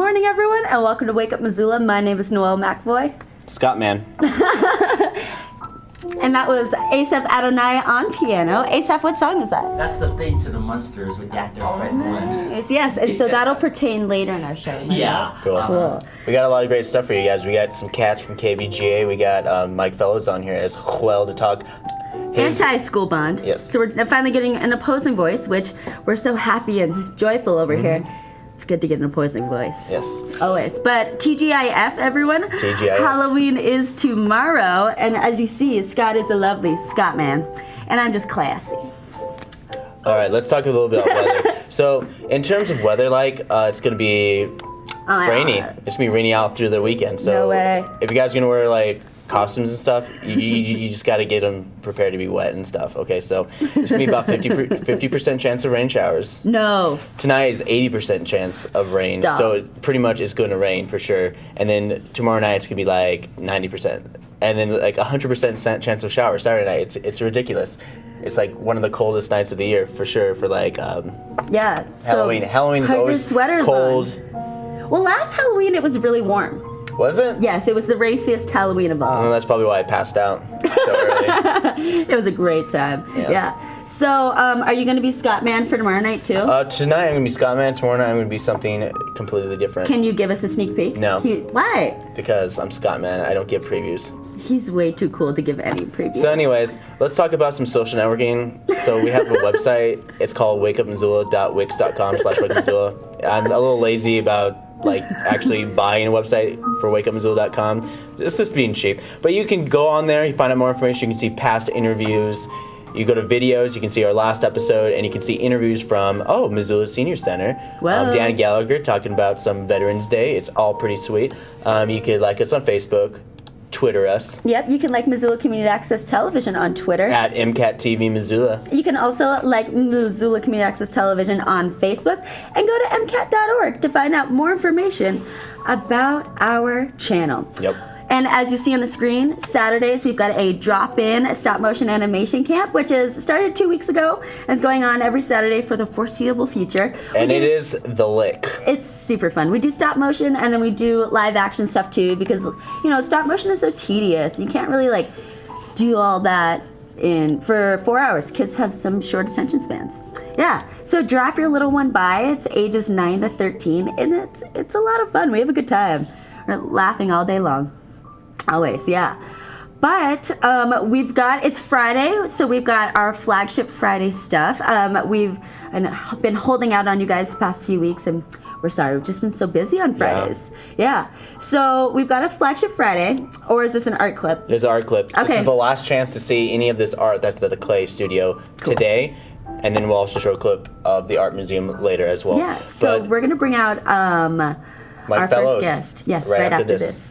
morning, everyone, and welcome to Wake Up Missoula. My name is Noelle McAvoy. Scottman. And that was Asaph Adonai on piano. Asaph, what song is that? That's the theme to the Munsters with the actor Fred Blunt. Yes, and so that'll pertain later in our show. Yeah. Cool. We got a lot of great stuff for you guys. We got some cats from KBGA. We got Mike Fellows on here as well to talk. Anti-School Bond. Yes. So we're finally getting an opposing voice, which we're so happy and joyful over here. It's good to get an opposing voice. Yes. Always. But TGIF, everyone. TGIF. Halloween is tomorrow. And as you see, Scott is a lovely Scottman. And I'm just classy. All right, let's talk a little bit about weather. So, in terms of weather, it's going to be rainy. It's going to be rainy out through the weekend. So, No way. if you guys are going to wear, costumes and stuff, you just got to get them prepared to be wet and stuff. Okay, so there's going to be about 50% chance of rain showers. No. Tonight is 80% chance of rain. Stop. So pretty much it's going to rain for sure. And then tomorrow night it's going to be 90%. And then 100% chance of showers Saturday night. It's ridiculous. It's one of the coldest nights of the year for sure for Yeah. Halloween. Halloween is always sweaters cold. On. Well, last Halloween it was really warm. Was it? Yes, it was the raciest Halloween of all. Well, that's probably why I passed out so early. It was a great time. Yeah. So, are you going to be Scottman for tomorrow night too? Tonight I'm going to be Scottman. Tomorrow night I'm going to be something completely different. Can you give us a sneak peek? No. Why? Because I'm Scottman. I don't give previews. He's way too cool to give any previews. So anyways, let's talk about some social networking. So we have a website. It's called wakeupmissoula.wix.com/wakeupmissoula. I'm a little lazy about actually buying a website for wakeupmissoula.com. It's just being cheap. But you can go on there, you find out more information, you can see past interviews, you go to videos, you can see our last episode, and you can see interviews from, Missoula Senior Center. Wow. Dan Gallagher talking about some Veterans Day. It's all pretty sweet. You could like us on Facebook, Twitter us. Yep, you can like Missoula Community Access Television on Twitter. At MCAT-TV Missoula. You can also like Missoula Community Access Television on Facebook and go to MCAT.org to find out more information about our channel. Yep. And as you see on the screen, Saturdays we've got a drop-in stop-motion animation camp, which is started 2 weeks ago and is going on every Saturday for the foreseeable future. And it is the lick. It's super fun. We do stop-motion and then we do live-action stuff too because, stop-motion is so tedious. You can't really, do all that for 4 hours. Kids have some short attention spans. Yeah, so drop your little one by. It's ages 9 to 13, and it's a lot of fun. We have a good time. We're laughing all day long. Always, yeah. But it's Friday, so we've got our Flagship Friday stuff. We've been holding out on you guys the past few weeks, and we're sorry, we've just been so busy on Fridays. Yeah. So we've got a Flagship Friday, or is this an art clip? There's an art clip. Okay. This is the last chance to see any of this art that's at the Clay Studio today, and then we'll also show a clip of the art museum later as well. Yeah, so we're going to bring out our Fellows first guest. Yes, right after this.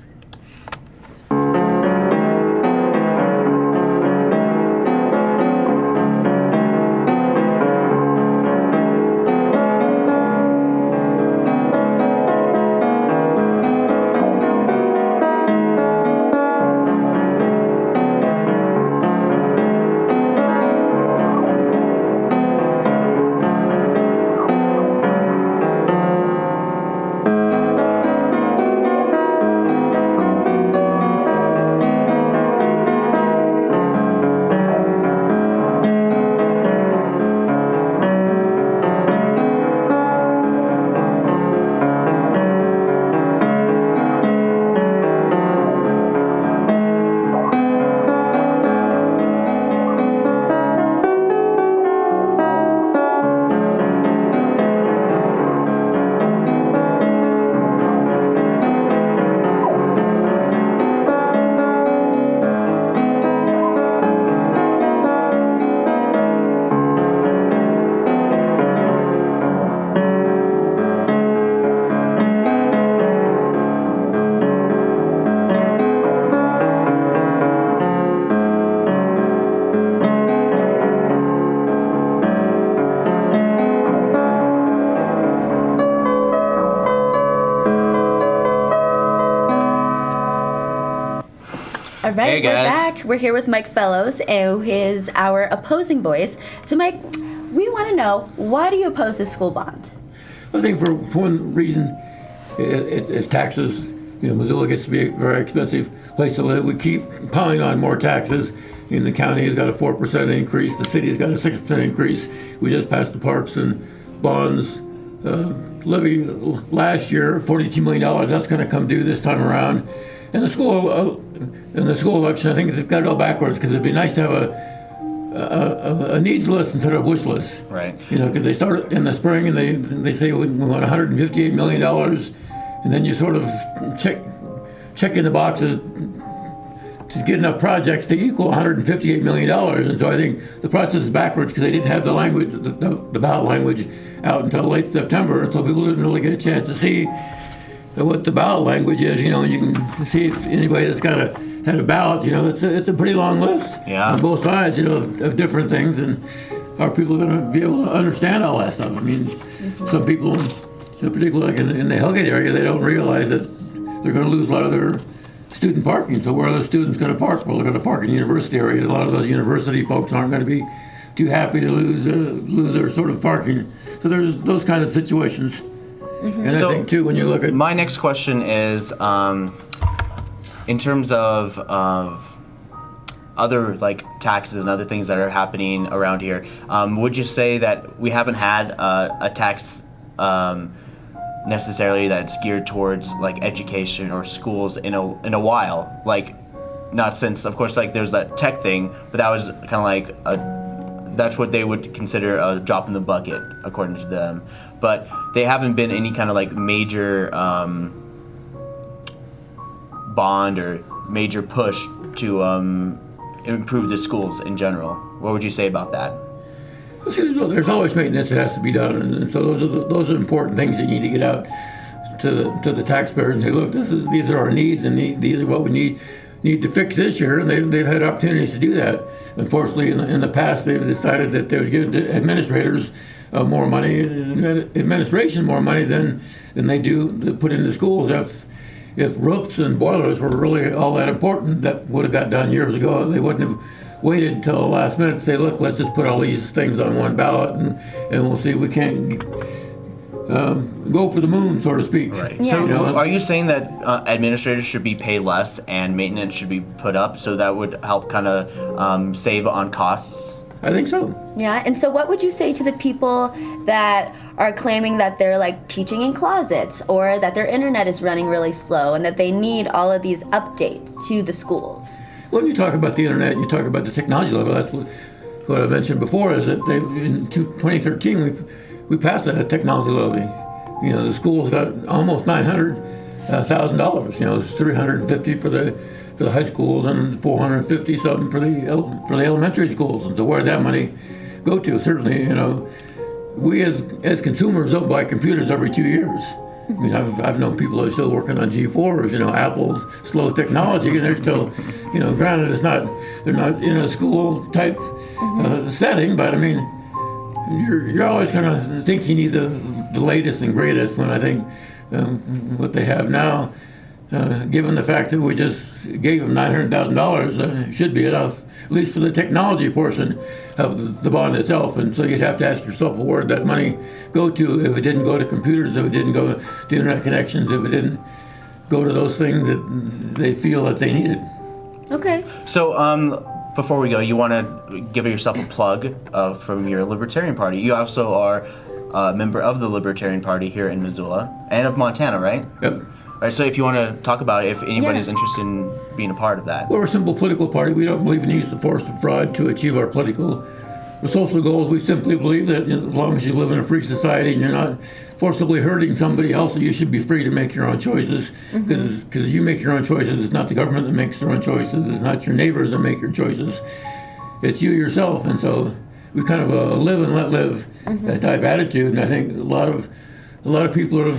All right, Hey, guys. We're back. We're here with Mike Fellows, who is our opposing voice. So, Mike, we want to know, why do you oppose the school bond? I think for one reason, it's taxes. Missoula gets to be a very expensive place to live. We keep piling on more taxes. The county has got a 4% increase. The city has got a 6% increase. We just passed the Parks and Bonds levy last year, $42 million. That's going to come due this time around. And the school election, I think they've got it all backwards, because it'd be nice to have a needs list instead of a wish list. Right. Because they start in the spring and they say we want $158 million, and then you sort of check in the boxes to get enough projects to equal $158 million. And so I think the process is backwards, because they didn't have the language, the ballot language out until late September. And so people didn't really get a chance to see what the ballot language is. You can see if anybody that's had a ballot, it's a pretty long list on both sides, of different things. And are people going to be able to understand all that stuff? I mean, some people, particularly like in the Hellgate area, they don't realize that they're going to lose a lot of their student parking. So where are those students going to park? Well, they're going to park in the university area. A lot of those university folks aren't going to be too happy to lose their sort of parking. So there's those kinds of situations. And So I think too, when you look at my next question is, in terms of other like taxes and other things that are happening around here, would you say that we haven't had a tax necessarily that's geared towards like education or schools in a while? Like, not since, of course, like there's that tech thing, but that was kind of like that's what they would consider a drop in the bucket according to them. But they haven't been any kind of like major bond or major push to improve the schools in general. What would you say about that? There's always maintenance that has to be done, and so those are important things that you need to get out to the taxpayers and say, look, these are our needs, and these are what we need to fix this year, and they've had opportunities to do that. Unfortunately, in the past, they've decided that they would give the administrators more money, administration more money than they do to put into schools. If roofs and boilers were really all that important, that would have got done years ago. They wouldn't have waited until the last minute to say, look, let's just put all these things on one ballot, and we'll see if we can't go for the moon, so to speak. Right. Yeah. So are you saying that administrators should be paid less and maintenance should be put up, so that would help kind of save on costs? I think so. Yeah, and so what would you say to the people that are claiming that they're like teaching in closets, or that their internet is running really slow, and that they need all of these updates to the schools? When you talk about the internet, you talk about the technology level. That's what I mentioned before, is that in 2013 we passed a technology levy. The schools got almost $900,000. It's $350 for the high schools and $450 something for the elementary schools. And so where did that money go to? Certainly, we as consumers don't buy computers every 2 years. I mean, I've known people who are still working on G4s, Apple's slow technology, and they're still, granted they're not in a school type setting, but I mean, you're always going to think you need the latest and greatest, when I think what they have now, given the fact that we just gave them $900,000, should be enough, at least for the technology portion of the bond itself. And so you'd have to ask yourself, where did that money go to if it didn't go to computers, if it didn't go to internet connections, if it didn't go to those things that they feel that they needed. Okay. So before we go, you want to give yourself a plug from your Libertarian Party. You also are a member of the Libertarian Party here in Missoula and of Montana, right? Yep. All right, so if you want to talk about it, if anybody's interested in being a part of that. We're a simple political party. We don't believe in the use of force or fraud to achieve our political or social goals. We simply believe that as long as you live in a free society and you're not forcibly hurting somebody else, you should be free to make your own choices. Because you make your own choices. It's not the government that makes their own choices. It's not your neighbors that make your choices. It's you yourself. And so we kind of live and let live type attitude. And I think a lot of people are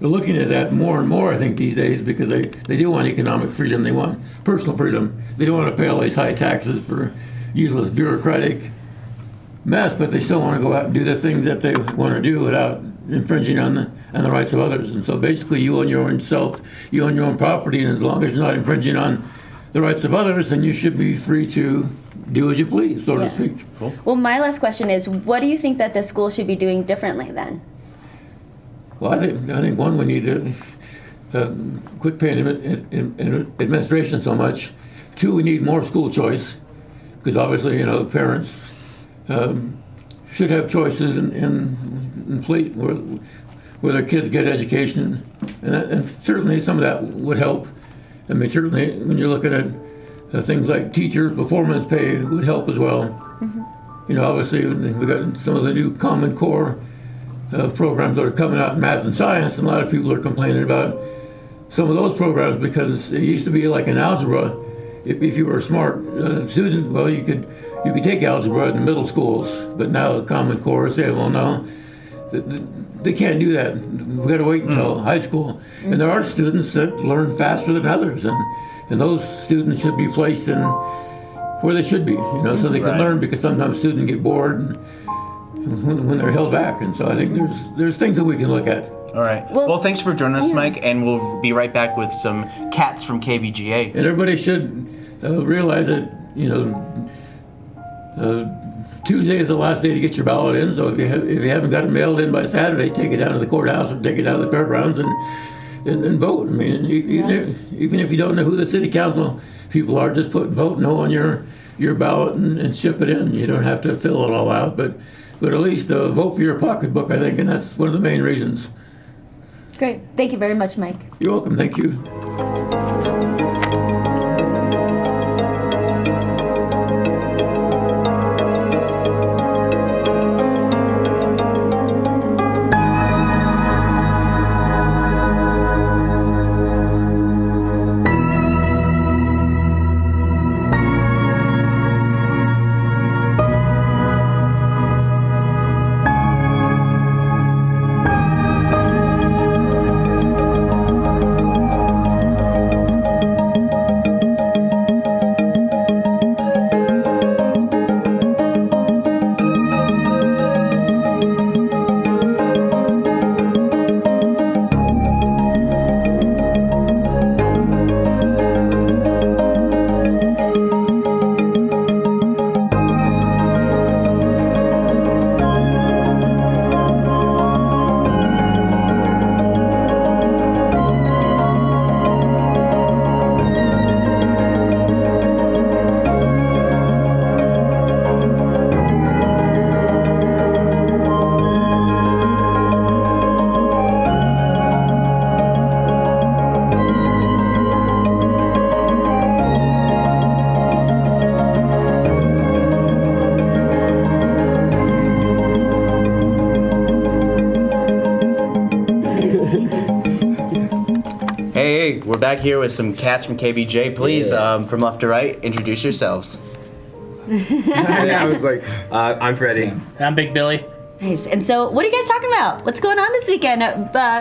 looking at that more and more, I think, these days, because they do want economic freedom. They want personal freedom. They don't want to pay all these high taxes for useless bureaucratic mess, but they still want to go out and do the things that they want to do without infringing on the rights of others. And so basically you own your own self, you own your own property, and as long as you're not infringing on the rights of others, then you should be free to do as you please, so to speak. Cool. Well, my last question is, what do you think that the school should be doing differently then? Well, I think one, we need to quit paying administration so much. Two, we need more school choice, because obviously, parents should have choices in place where their kids get education, and certainly some of that would help. I mean, certainly when you're looking at things like teacher performance pay would help as well. Obviously we got some of the new Common Core programs that are coming out in math and science, and a lot of people are complaining about some of those programs because it used to be like in algebra. If you were a smart student, well, you could take algebra in the middle schools, but now the Common Core say, well, no, they can't do that. We've got to wait until high school. And there are students that learn faster than others, and those students should be placed in where they should be, so they can learn, because sometimes students get bored when they're held back. And so I think there's things that we can look at. All right. Well, thanks for joining us, Mike, and we'll be right back with some cats from KBGA. And everybody should realize that, Tuesday is the last day to get your ballot in. So if you haven't got it mailed in by Saturday, take it down to the courthouse or take it down to the fairgrounds and vote. I mean, even if you don't know who the city council people are, just put vote no on your ballot and ship it in. You don't have to fill it all out, but at least vote for your pocketbook, I think, and that's one of the main reasons. Great. Thank you very much, Mike. You're welcome. Thank you. Hey, we're back here with some cats from KBJ. Please, from left to right, introduce yourselves. I was like, I'm Freddie. I'm Big Billy. Nice. And so, what are you guys talking about? What's going on this weekend?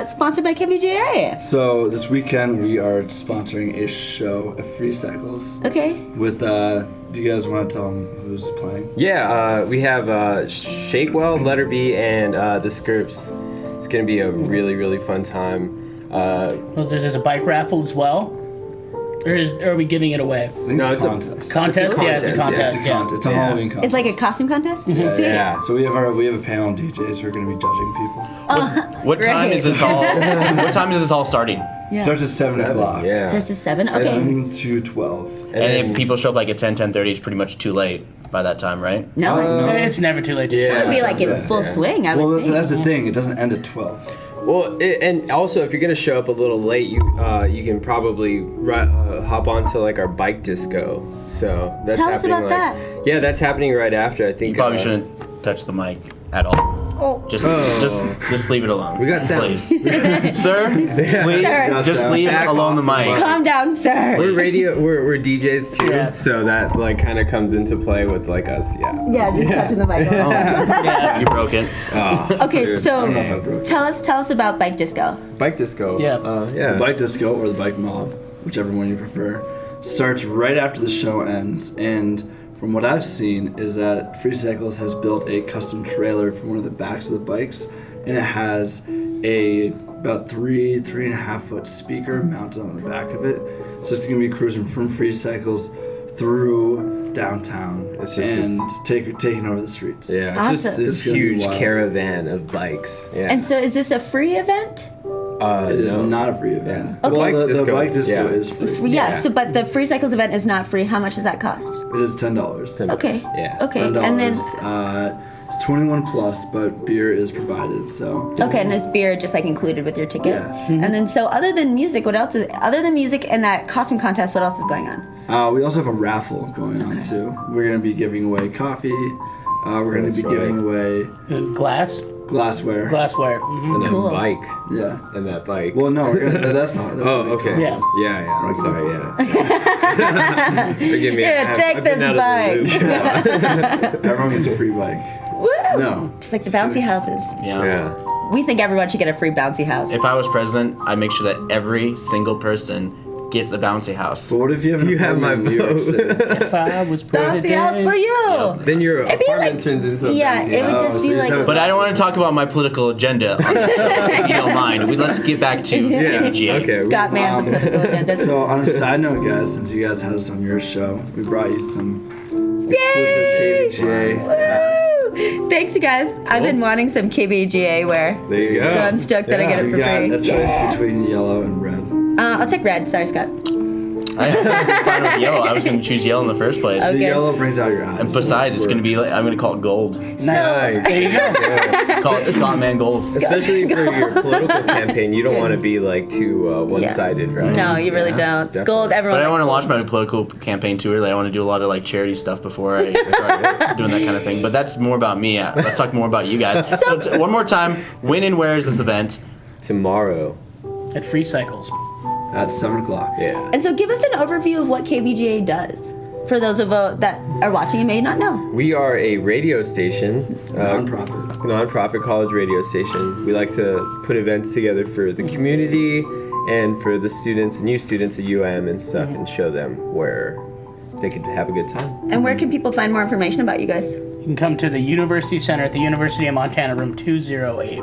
Sponsored by KBGA. So this weekend we are sponsoring a show of Free Cycles. Okay. With do you guys want to tell them who's playing? Yeah, we have Shakewell, Letter B, and the Skirps. It's gonna be a really, really fun time. Well, there's a bike raffle as well. Or are we giving it away? I think No, it's it's a a contest. Contest? Yeah, it's a contest. It's a Halloween contest. It's like a costume contest? Sweet. Yeah. So we have a panel of DJs who are going to be judging people. What time Great. is this all? What time is this all starting? Yeah. Starts at 7 o'clock. Yeah. Starts at 7? Okay. 7 to 12. And if people show up like at 10:30, it's pretty much too late by that time, right? No. No. It's never too late to Yeah. show. It would be like in full swing, I would Well, think. that's the thing. It doesn't end at 12. Well, and also if you're gonna show up a little late, you can probably hop onto like our bike disco. So that's Tell us happening. about that. Yeah, that's happening right after. I think You probably shouldn't touch the mic at all. Oh. Just leave it alone. We got sound. Please. Sir, please Sir. just leave Back alone the off the mic. Calm down, sir. We're we're DJs too, Yeah. so that like kind of comes into play with like us. Yeah. Yeah, just touching the mic. Yeah. You broke it. Okay, so Dude. tell us about Bike Disco. Bike disco. Yeah. Yeah. The bike disco or the bike mob, whichever one you prefer, starts right after the show ends. And from what I've seen is that Free Cycles has built a custom trailer for one of the backs of the bikes, and it has about 3.5 foot speaker mounted on the back of it. So it's gonna be cruising from Free Cycles through downtown It's just and taking over the streets. Yeah, it's Awesome. just this It's gonna be huge wild. caravan of bikes. Yeah. And so, is this a free event? It is no. not a free event. Yeah. Well, Bike the disco, bike disco yeah. is free. Yeah. Yeah. So, but the Free Cycles event is not free. How much does that cost? It is $10. Okay. Yeah. Okay. $10. And then It's 21 plus, but beer is provided. So okay, and is beer just like included with your ticket? Yeah. And then so other than music, what else? Other than music and that costume contest, what else is going on? we also have a raffle going on too. We're gonna be giving away coffee. We're gonna That's be right. giving away glassware. Glassware. And that Cool. bike. Yeah. And that bike. Well, no, that's not. That's Oh, not okay. Yeah. Yeah. I'm sorry. Yeah. Forgive me. Here, take I've been this out of the loop. Everyone gets a free bike. Woo! No. Just like the bouncy houses. Yeah. We think everyone should get a free bouncy house. If I was president, I'd make sure that every single person gets a bouncy house. But what if you have an You have apartment my in New York vote. City? If I was president. Bouncy house for you. Then your It'd be apartment like- turns into a Yeah, bouncy it would house. just so be you like. said- But I don't want to talk about my political agenda on this, if you don't mind. Let's get back to KBGA. Okay. Scottman's a political agenda. So on a side note, guys, since you guys had us on your show, we brought you some exclusive KBGA hats. Woo! Thanks, you guys. I've been wanting some KBGA wear. There you go. So I'm stoked that I get it You for got free. a choice between yellow and red. I'll take red. Sorry, Scott. I had fine with yellow. I was going to choose yellow in the first place. Okay. The yellow brings out your eyes. And besides, it's going to be like, I'm going to call it gold. Nice. Nice. There you go. Call it Scottman Gold. Especially for your political campaign, you don't want to be like too one-sided, right? No, you really don't. It's definitely. gold. Everyone. But I don't want to likes launch my political campaign too early. I want to do a lot of like charity stuff before I start doing that kind of thing. But that's more about me. Let's talk more about you guys. So one more time, when and where is this event? Tomorrow. At Free Cycles. At 7 o'clock. Yeah. And so, give us an overview of what KBGA does for those of that are watching and may not know. We are a radio station. Non-profit. Nonprofit college radio station. We like to put events together for the community and for the students and new students at UM and stuff and show them where they could have a good time. And where can people find more information about you guys? You can come to the University Center at the University of Montana, room 208.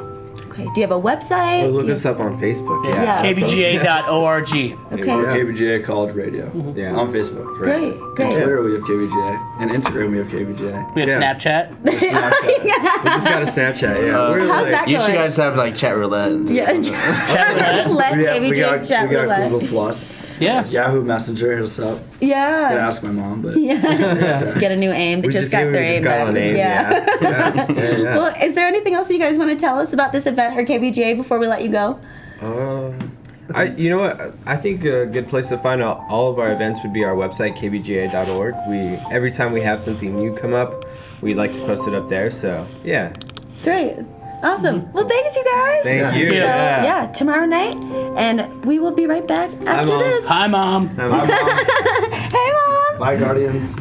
Okay. Do you have a website? Or look You- us up on Facebook. Yeah. KBGA.org. Okay. Yeah. KBGA College Radio. Yeah. On Facebook. Great. On Great. Twitter we have KBGA. And Instagram we have KBGA. We have Yeah. Snapchat. We just got a Snapchat. Yeah. We're How's like- that You going? should guys have like chat roulette. Yeah. Chat roulette. Let We KBGA got chat roulette. Google Plus. Yes. Yahoo Messenger, hit us up. Gotta Yeah. ask my mom, but Get a new aim. They We just got their aim back. on AIM. Yeah. Yeah. Well, is there anything else you guys want to tell us about this event or KBGA before we let you go? You know what? I think a good place to find out all of our events would be our website, kbga.org. Every time we have something new come up, we like to post it up there. So yeah. Great. Awesome. Well, thanks, you guys. Thank you. So, Yeah. yeah, tomorrow night, and we will be right back after Mom. this. Hi, Mom. Bye, Mom. Hey, Mom. Bye, Guardians.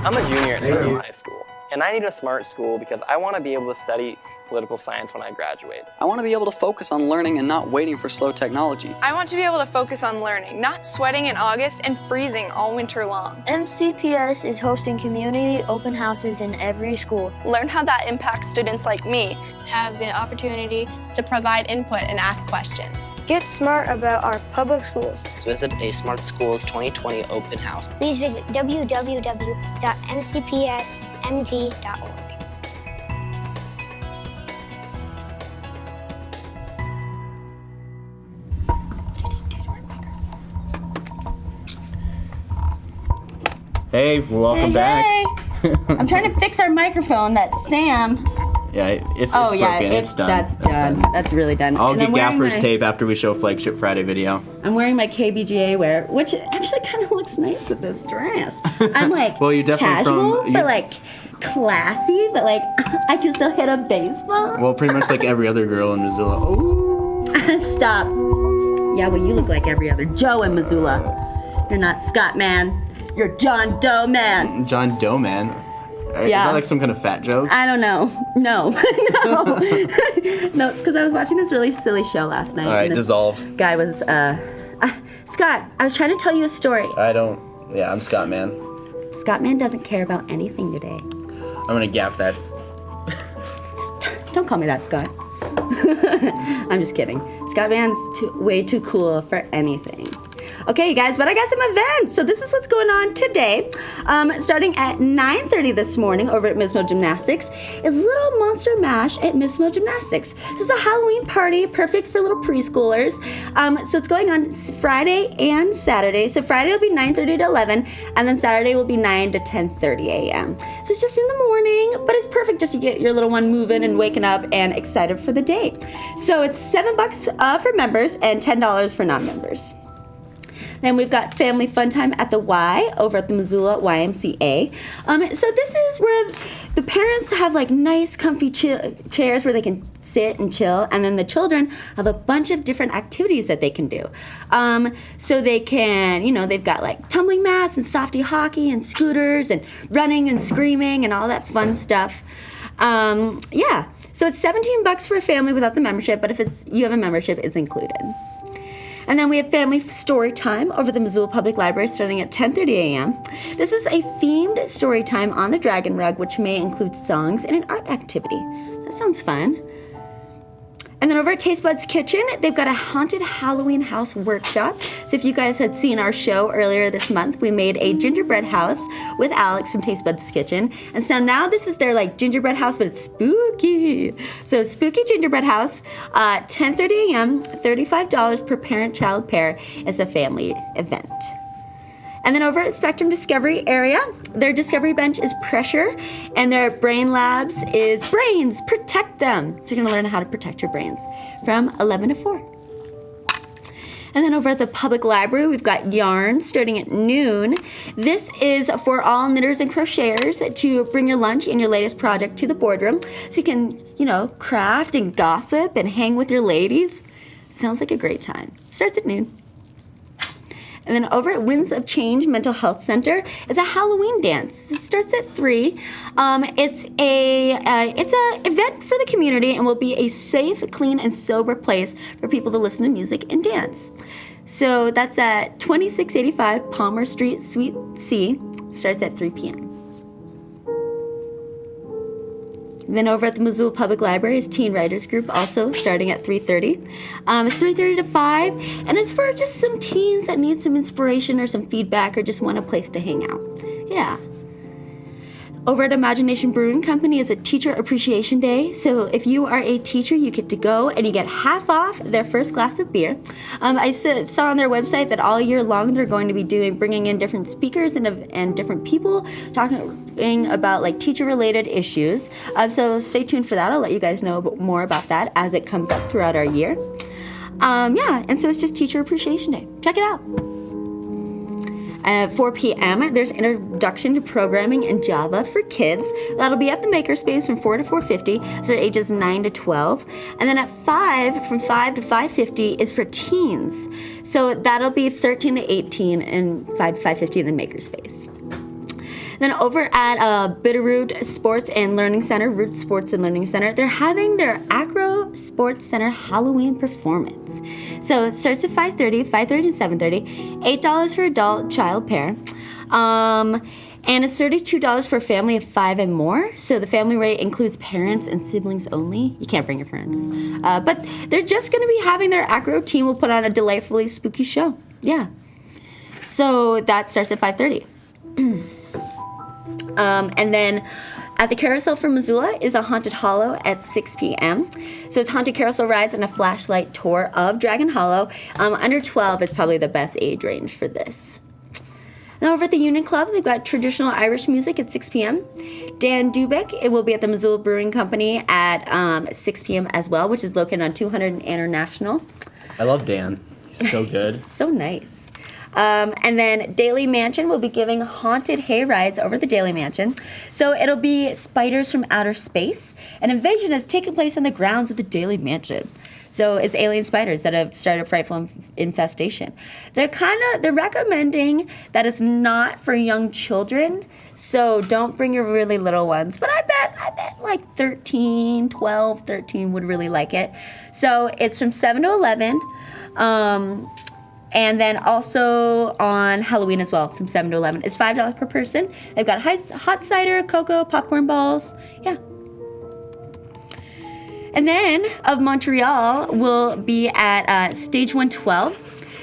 I'm a junior at Scottman High School, and I need a smart school because I want to be able to study political science when I graduate. I want to be able to focus on learning and not waiting for slow technology. I want to be able to focus on learning, not sweating in August and freezing all winter long. MCPS is hosting community open houses in every school. Learn how that impacts students like me. Have the opportunity To provide input and ask questions. get smart about our public schools. Visit a Smart Schools 2020 open house. Please visit www.mcpsmt.org. Hey, welcome back. I'm trying to fix our microphone that Sam. Yeah, it's Oh, yeah, broken. It's done. That's done. That's really done. I'll And get I'm wearing gaffer's my- tape after we show Flagship Friday video. I'm wearing my KBGA wear, which actually kind of looks nice with this dress. I'm like Well, you're definitely casual, from- but like classy, but like I can still hit a baseball. Well, pretty much like every other girl in Missoula. Oh, Stop. Yeah, well, you look like every other Joe in Missoula. You're not Scott man. You're John Doe man. John Doe, man. Is Yeah. that like some kind of fat joke? I don't know. No. No. No, it's because I was watching this really silly show last night. All right, and this dissolve. guy was, Scott, I was trying to tell you a story. Yeah, I'm Scott, man. Scott man doesn't care about anything today. I'm gonna gaff that. Don't call me that, Scott. I'm just kidding. Scott Man's way too cool for anything. Okay, you guys, but I got some events. So this is what's going on today. Starting at 9:30 this morning over at Mismo Gymnastics is Little Monster Mash at Mismo Gymnastics. So it's a Halloween party, perfect for little preschoolers. So it's going on Friday and Saturday. So Friday will be 9:30 to 11, and then Saturday will be 9 to 10:30 a.m. So it's just in the morning, but it's perfect just to get your little one moving and waking up and excited for the day. So it's $7 for members and $10 for non-members. Then we've got family fun time at the Y over at the Missoula YMCA. So this is where the parents have like nice comfy chairs where they can sit and chill, and then the children have a bunch of different activities that they can do. So they can, they've got like tumbling mats and softy hockey and scooters and running and screaming and all that fun stuff. So it's $17 for a family without the membership, but if you have a membership, it's included. And then we have family story time over the Missoula Public Library starting at 10:30 a.m. This is a themed story time on the Dragon Rug, which may include songs and an art activity. That sounds fun. And then over at Taste Buds Kitchen, they've got a haunted Halloween house workshop. So if you guys had seen our show earlier this month, we made a gingerbread house with Alex from Taste Buds Kitchen. And so now this is their like gingerbread house, but it's spooky. So spooky gingerbread house, 10:30 a.m., $35 per parent-child pair. It's a family event. And then over at Spectrum Discovery area, their Discovery Bench is Pressure, and their Brain Labs is Brains, Protect Them. So you're going to learn how to protect your brains from 11 to 4. And then over at the public library, we've got Yarn starting at noon. This is for all knitters and crocheters to bring your lunch and your latest project to the boardroom so you can, craft and gossip and hang with your ladies. Sounds like a great time. Starts at noon. And then over at Winds of Change Mental Health Center is a Halloween dance. It starts at 3. It's a event for the community and will be a safe, clean, and sober place for people to listen to music and dance. So that's at 2685 Palmer Street, Suite C. Starts at 3 p.m. Then over at the Missoula Public Library is Teen Writers Group, also starting at 3:30. It's 3:30 to 5, and it's for just some teens that need some inspiration or some feedback or just want a place to hang out. Yeah. Over at Imagination Brewing Company is a Teacher Appreciation Day. So if you are a teacher, you get to go and you get half off their first glass of beer. I saw on their website that all year long they're going to be bringing in different speakers and different people talking about like teacher-related issues. So stay tuned for that. I'll let you guys know more about that as it comes up throughout our year. And so it's just Teacher Appreciation Day. Check it out. At 4 p.m., there's Introduction to Programming in Java for kids. That'll be at the Makerspace from 4 to 4:50, so they're ages 9 to 12. And then at 5, from 5 to 5:50 is for teens. So that'll be 13 to 18 and 5 to 5:50 in the Makerspace. Then over at Bitterroot Sports and Learning Center, Root Sports and Learning Center, they're having their Acro Sports Center Halloween performance. So it starts at 5:30 to 7:30, $8 for adult child pair. And it's $32 for a family of 5 and more. So the family rate includes parents and siblings only. You can't bring your friends. But they're just going to be having their acro team will put on a delightfully spooky show. Yeah. So that starts at 5:30. And then at the Carousel for Missoula is a Haunted Hollow at 6 p.m. So it's haunted carousel rides and a flashlight tour of Dragon Hollow. Under 12 is probably the best age range for this. Now over at the Union Club, they've got traditional Irish music at 6 p.m. Dan Dubik, it will be at the Missoula Brewing Company at 6 p.m. as well, which is located on 200 and International. I love Dan. He's so good. So nice. And then Daily Mansion will be giving haunted hay rides over the Daily Mansion. So it'll be spiders from outer space. An invasion has taken place on the grounds of the Daily Mansion. So it's alien spiders that have started a frightful infestation. They're recommending that it's not for young children. So don't bring your really little ones. But I bet like 12, 13 would really like it. So it's from 7 to 11. And then also on Halloween as well, from 7 to 11. It's $5 per person. They've got hot cider, cocoa, popcorn balls. Yeah. And then of Montreal will be at Stage 112.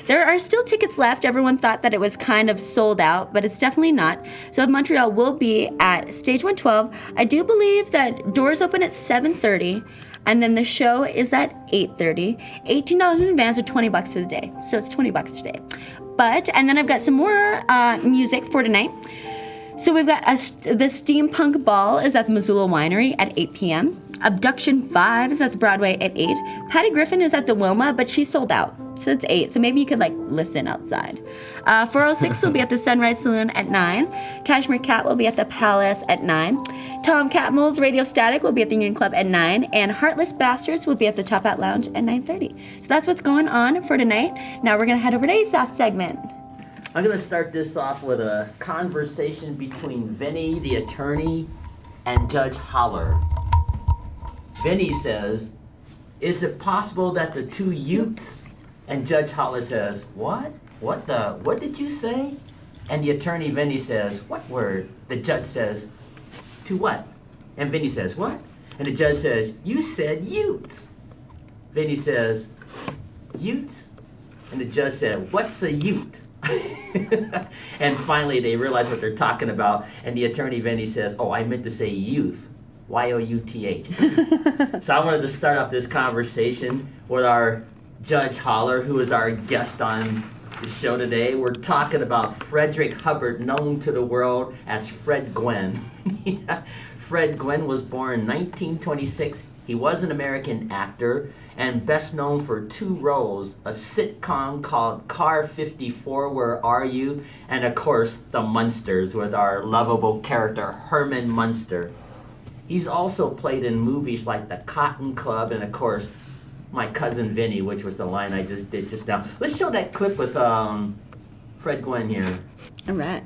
There are still tickets left. Everyone thought that it was kind of sold out, but it's definitely not. So Montreal will be at Stage 112. I do believe that doors open at 7:30, and then the show is at 8:30. $18 in advance or $20 for the day. So it's $20 today. And then I've got some more music for tonight. So we've got the Steampunk Ball is at the Missoula Winery at 8 p.m. Abduction 5 is at the Broadway at 8. Patty Griffin is at the Wilma, but she's sold out. So it's 8. So maybe you could listen outside. 406 will be at the Sunrise Saloon at 9. Cashmere Cat will be at the Palace at 9. Tom Catmull's Radio Static will be at the Union Club at 9. And Heartless Bastards will be at the Top Hat Lounge at 9:30. So that's what's going on for tonight. Now we're going to head over to ASAP's segment. I'm going to start this off with a conversation between Vinny, the attorney, and Judge Holler. Vinny says, "Is it possible that the two Utes?" And Judge Holler says, "What? What did you say?" And the attorney, Vinny, says, "What word?" The judge says, "To what?" And Vinny says, "What?" And the judge says, "You said Utes." Vinny says, "Utes?" And the judge said, "What's a Ute?" And finally they realize what they're talking about, and the attorney Vinny says, "Oh, I meant to say youth. Y-O-U-T-H." So I wanted to start off this conversation with our Judge Holler, who is our guest on the show today. We're talking about Frederick Hubbard, known to the world as Fred Gwynn. Fred Gwynn was born in 1926. He was an American actor and best known for two roles, a sitcom called Car 54, Where Are You? And of course, The Munsters with our lovable character, Herman Munster. He's also played in movies like The Cotton Club and of course, My Cousin Vinny, which was the line I just did just now. Let's show that clip with Fred Gwynn here. All right.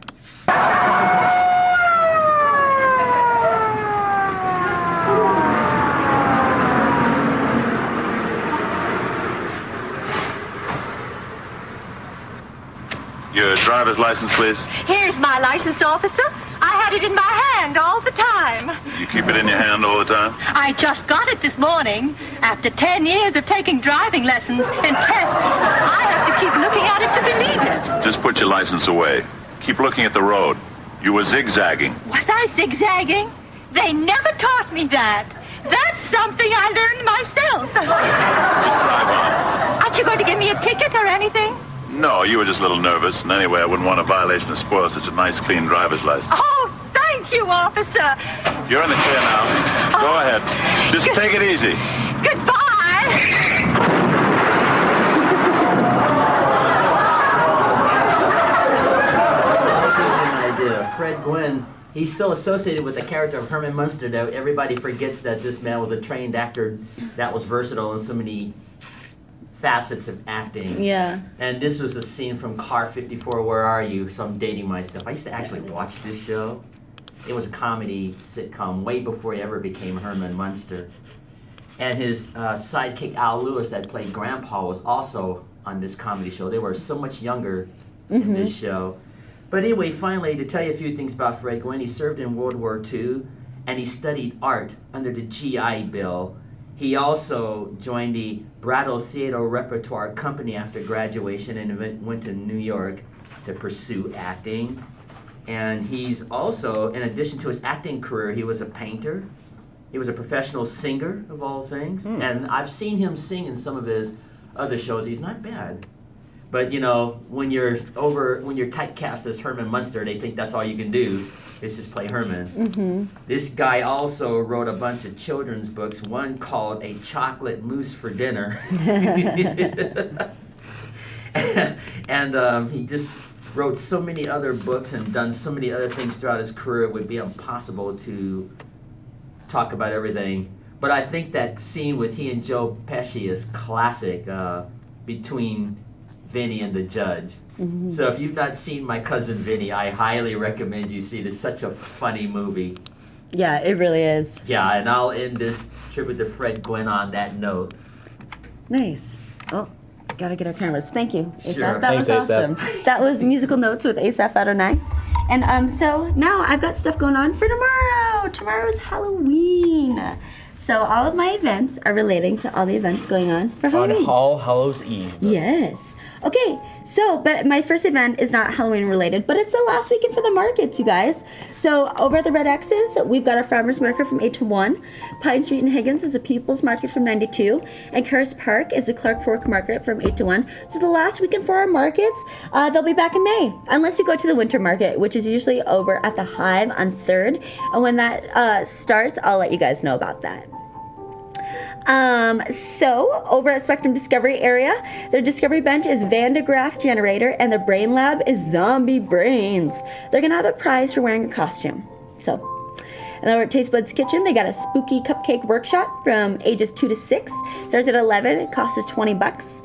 Your driver's license, please. Here's my license, officer. I had it in my hand all the time. You keep it in your hand all the time? I just got it this morning. After 10 years of taking driving lessons and tests, I have to keep looking at it to believe it. Just put your license away. Keep looking at the road. You were zigzagging. Was I zigzagging? They never taught me that. That's something I learned myself. Just drive on. Aren't you going to give me a ticket or anything? No, you were just a little nervous. And anyway, I wouldn't want a violation to spoil such a nice, clean driver's license. Oh, thank you, officer. You're in the clear now. Go ahead. Just take it easy. Goodbye. So I hope there's an idea. Fred Gwynn, he's so associated with the character of Herman Munster that everybody forgets that this man was a trained actor that was versatile in so many facets of acting. Yeah. And this was a scene from Car 54, Where Are You? So I'm dating myself. I used to actually watch this show. It was a comedy sitcom way before he ever became Herman Munster. And his sidekick Al Lewis that played Grandpa was also on this comedy show. They were so much younger in this show. But anyway, finally, to tell you a few things about Fred Gwynn, he served in World War II and he studied art under the GI Bill. He also joined the Brattle Theater Repertoire Company after graduation and went to New York to pursue acting. And he's also, in addition to his acting career, he was a painter. He was a professional singer, of all things. And I've seen him sing in some of his other shows. He's not bad. But, you know, when you're typecast as Herman Munster, they think that's all you can do. It's just play Herman. This guy also wrote a bunch of children's books, one called A Chocolate Mousse for Dinner. And he just wrote so many other books and done so many other things throughout his career, it would be impossible to talk about everything. But I think that scene with he and Joe Pesci is classic between Vinny and the judge. So if you've not seen My Cousin Vinny, I highly recommend you see it. It's such a funny movie. Yeah, it really is. Yeah, and I'll end this tribute to Fred Gwynn on that note. Nice. Oh, gotta get our cameras. Thank you, Asaph. Sure. That was Thanks, awesome. Asaph. That was Musical Notes with Asaph Adonai. And so now I've got stuff going on for tomorrow. Tomorrow's Halloween. So all of my events are relating to all the events going on for Halloween. On All Hallows Eve. Yes. Okay, so, but my first event is not Halloween related, but it's the last weekend for the markets, you guys. So over at the Red X's, we've got our farmers market from 8 to 1. Pine Street in Higgins is a People's Market from 9 to 2. And Curris Park is the Clark Fork Market from 8 to 1. So the last weekend for our markets, they'll be back in May. Unless you go to the winter market, which is usually over at the Hive on 3rd. And when that starts, I'll let you guys know about that. So over at Spectrum Discovery area, their Discovery Bench is Van de Graaff Generator and their Brain Lab is Zombie Brains. They're gonna have a prize for wearing a costume. So, and over at Taste Buds Kitchen, they got a spooky cupcake workshop from ages 2 to 6. Starts at 11, it costs us $20.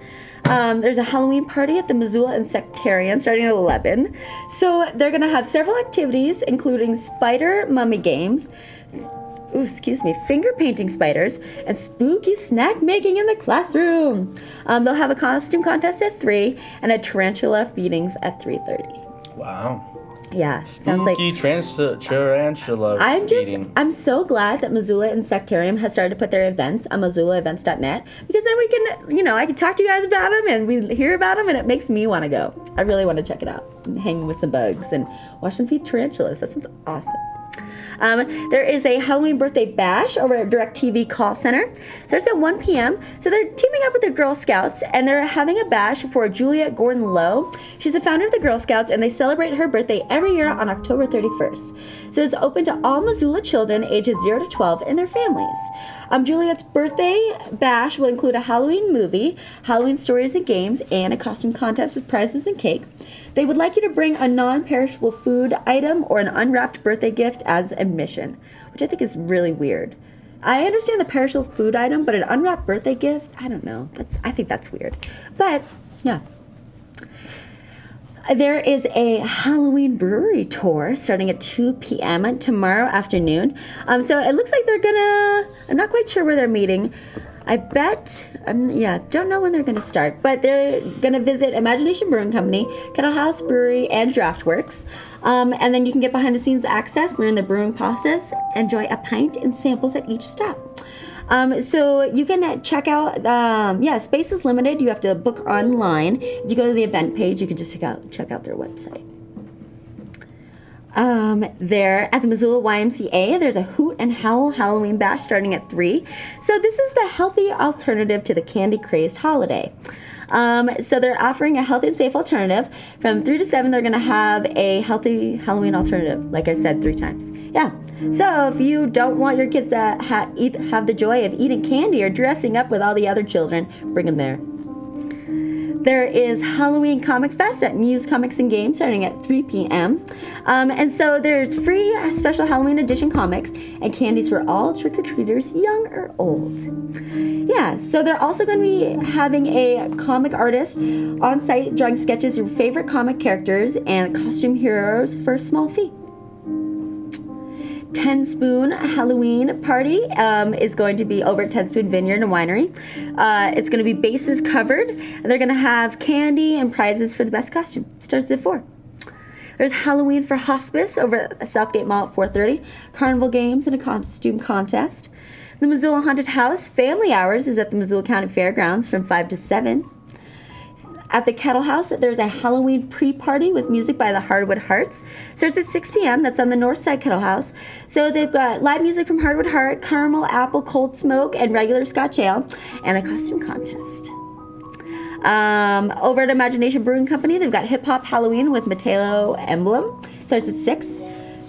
There's a Halloween party at the Missoula Insectarium starting at 11. So they're gonna have several activities, including spider mummy games, finger painting spiders, and spooky snack making in the classroom. They'll have a costume contest at 3 and a tarantula feedings at 3:30. Wow. Yeah, sounds like tarantula feeding. I'm so glad that Missoula Insectarium has started to put their events on MissoulaEvents.net, because then we can, I can talk to you guys about them and we hear about them and it makes me want to go. I really want to check it out and hang with some bugs and watch them feed tarantulas. That sounds awesome. There is a Halloween birthday bash over at DirecTV Call Center. Starts at 1 p.m. So they're teaming up with the Girl Scouts, and they're having a bash for Juliet Gordon Lowe. She's the founder of the Girl Scouts, and they celebrate her birthday every year on October 31st. So it's open to all Missoula children ages 0 to 12 and their families. Juliet's birthday bash will include a Halloween movie, Halloween stories and games, and a costume contest with prizes and cake. They would like you to bring a non-perishable food item or an unwrapped birthday gift as admission, which I think is really weird. I understand the perishable food item, but an unwrapped birthday gift, I don't know. I think that's weird. But, yeah. There is a Halloween brewery tour starting at 2 p.m. tomorrow afternoon. So it looks like they're I'm not quite sure where they're meeting. I bet, don't know when they're going to start, but they're going to visit Imagination Brewing Company, Kettle House Brewery, and Draftworks. And then you can get behind the scenes access, learn the brewing process, enjoy a pint and samples at each stop. So you can check out, space is limited. You have to book online. If you go to the event page, you can just check out their website. There at the Missoula YMCA, there's a Hoot and Howl Halloween Bash starting at 3. So this is the healthy alternative to the candy-crazed holiday. So they're offering a healthy and safe alternative. From 3 to 7, they're going to have a healthy Halloween alternative, like I said 3 times. Yeah. So if you don't want your kids to have the joy of eating candy or dressing up with all the other children, bring them there. There is Halloween Comic Fest at Muse Comics and Games starting at 3 p.m. And so there's free special Halloween edition comics and candies for all trick-or-treaters, young or old. Yeah, so they're also going to be having a comic artist on site drawing sketches of your favorite comic characters and costume heroes for a small fee. 10 Spoon Halloween Party is going to be over at 10 Spoon Vineyard and Winery. It's going to be bases covered, and they're going to have candy and prizes for the best costume. Starts at 4. There's Halloween for Hospice over at Southgate Mall at 4:30. Carnival games and a costume contest. The Missoula Haunted House Family Hours is at the Missoula County Fairgrounds from 5 to 7. At the Kettle House, there's a Halloween pre-party with music by the Hardwood Hearts. Starts at 6 p.m. That's on the north side Kettle House. So they've got live music from Hardwood Heart, caramel, apple, cold smoke, and regular Scotch ale, and a costume contest. Over at Imagination Brewing Company, they've got Hip Hop Halloween with Mateo Emblem. Starts at 6.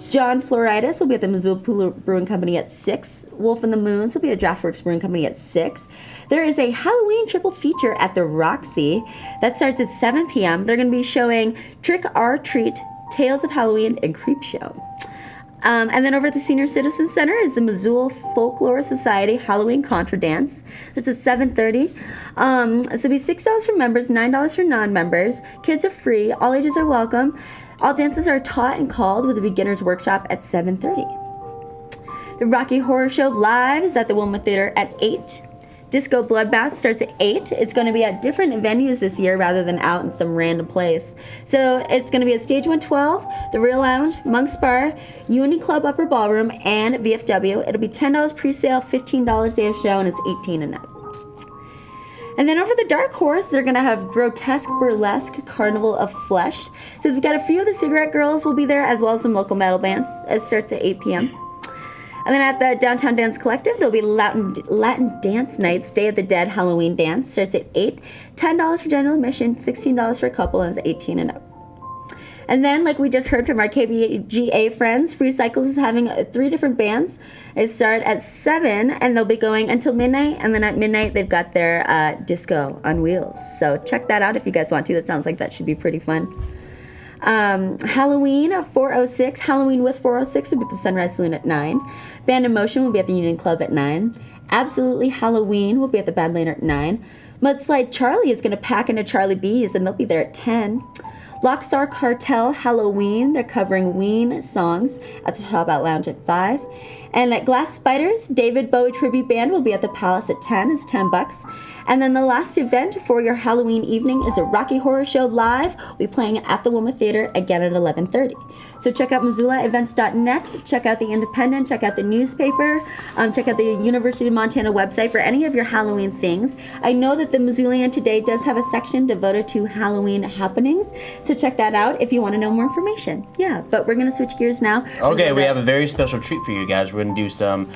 John Floridas will be at the Missoula Brewing Company at 6. Wolf and the Moons will be at the Draftworks Brewing Company at 6. There is a Halloween triple feature at the Roxy. That starts at 7 p.m. They're going to be showing Trick or Treat, Tales of Halloween, and Creep Show. And then over at the Senior Citizen Center is the Missoula Folklore Society Halloween Contra Dance. It's at 7:30. So it'll be $6 for members, $9 for non-members. Kids are free. All ages are welcome. All dances are taught and called with a beginner's workshop at 7:30. The Rocky Horror Show Live is at the Wilma Theater at 8. Disco Bloodbath starts at 8. It's going to be at different venues this year rather than out in some random place. So it's going to be at Stage 112, The Real Lounge, Monk's Bar, Uni Club Upper Ballroom, and VFW. It'll be $10 pre-sale, $15 day of show, and it's 18 and up. And then over the Dark Horse, they're going to have Grotesque Burlesque Carnival of Flesh. So they've got a few of the Cigarette Girls will be there, as well as some local metal bands. It starts at 8 p.m. And then at the Downtown Dance Collective, there'll be Latin Dance Nights, Day of the Dead Halloween Dance. Starts at 8. $10 for general admission, $16 for a couple, and it's 18 and up. And then, like we just heard from our KBGA friends, Free Cycles is having 3 different bands. They start at 7, and they'll be going until midnight. And then at midnight, they've got their disco on wheels. So check that out if you guys want to. That sounds like that should be pretty fun. Halloween 406. Halloween with 406 will be at the Sunrise Saloon at 9. Band in Motion will be at the Union Club at 9. Absolutely Halloween will be at the Bad Lane at 9. Mudslide Charlie is going to pack into Charlie B's, and they'll be there at 10. Lockstar Cartel Halloween, they're covering Ween songs at the Top Out Lounge at 5. And at Glass Spiders, David Bowie Tribute Band will be at the Palace at 10. It's $10. And then the last event for your Halloween evening is a Rocky Horror Show Live. We'll be playing at the Wilma Theater again at 11:30. So check out MissoulaEvents.net, check out the Independent, check out the newspaper, check out the University of Montana website for any of your Halloween things. I know that the Missoulian today does have a section devoted to Halloween happenings, so check that out if you want to know more information. Yeah, but we're going to switch gears now. Okay, we have a very special treat for you guys. We're going to do some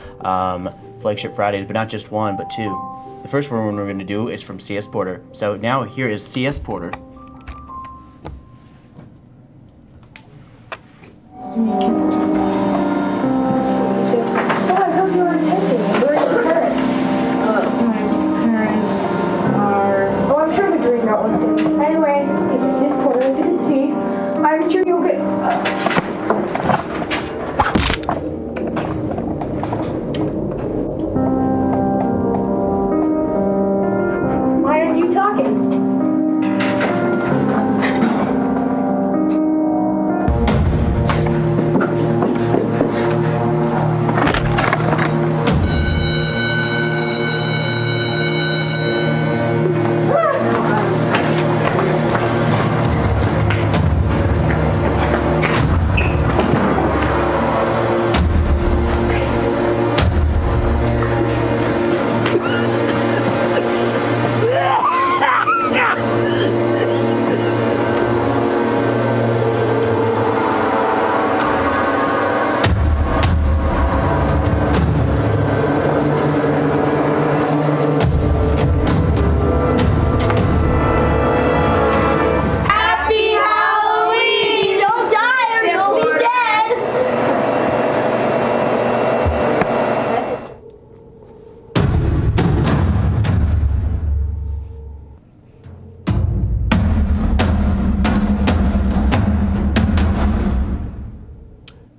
Flagship Fridays, but not just one, but 2. The first one we're going to do is from C.S. Porter. So now here is C.S. Porter. So I heard you were attending. Where are your parents? My parents are... Oh, I'm sure they're doing that one thing. Anyway, this is C.S. Porter, as you can see. I'm sure you'll get... Why aren't you talking?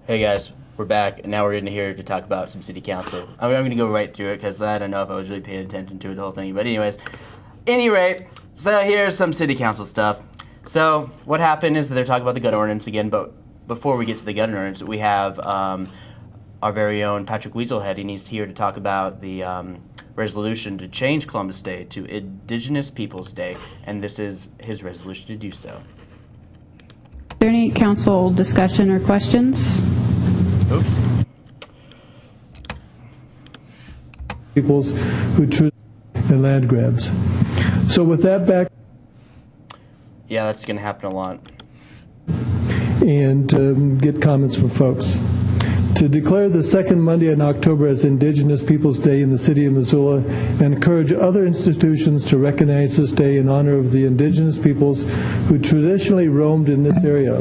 Hey guys, we're back, and now we're here to talk about some city council. I'm going to go right through it because I don't know if I was really paying attention to it, the whole thing. But anyways, so here's some city council stuff. So what happened is that they're talking about the gun ordinance again, but before we get to the gun ordinance, we have our very own Patrick Weaselhead. He's here to talk about the resolution to change Columbus Day to Indigenous Peoples Day, and this is his resolution to do so. Is there any council discussion or questions? Oops. Peoples who truly and land grabs. So with that back. Yeah, that's going to happen a lot. And get comments from folks. To declare the second Monday in October as Indigenous Peoples Day in the city of Missoula and encourage other institutions to recognize this day in honor of the indigenous peoples who traditionally roamed in this area.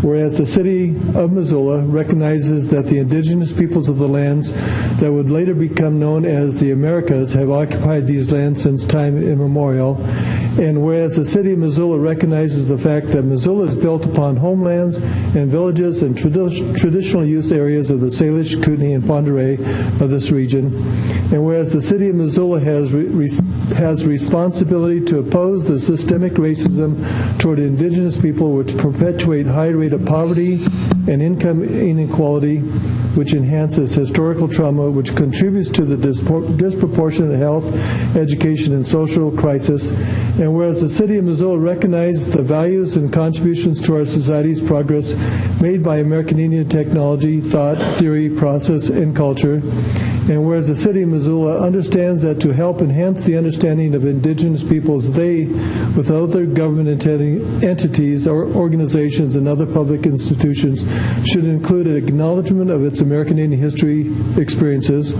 Whereas the city of Missoula recognizes that the indigenous peoples of the lands that would later become known as the Americas have occupied these lands since time immemorial, and whereas the city of Missoula recognizes the fact that Missoula is built upon homelands and villages and traditional use areas of the Salish, Kootenai, and Pend Oreille of this region, and whereas the city of Missoula has responsibility to oppose the systemic racism toward indigenous people which perpetuate high rate of poverty and income inequality, which enhances historical trauma, which contributes to the disproportionate health, education, and social crisis. And whereas the city of Missoula recognizes the values and contributions to our society's progress made by American Indian technology, thought, theory, process, and culture. And whereas the City of Missoula understands that to help enhance the understanding of Indigenous peoples, they, with other government entities or organizations and other public institutions, should include an acknowledgement of its American Indian history experiences.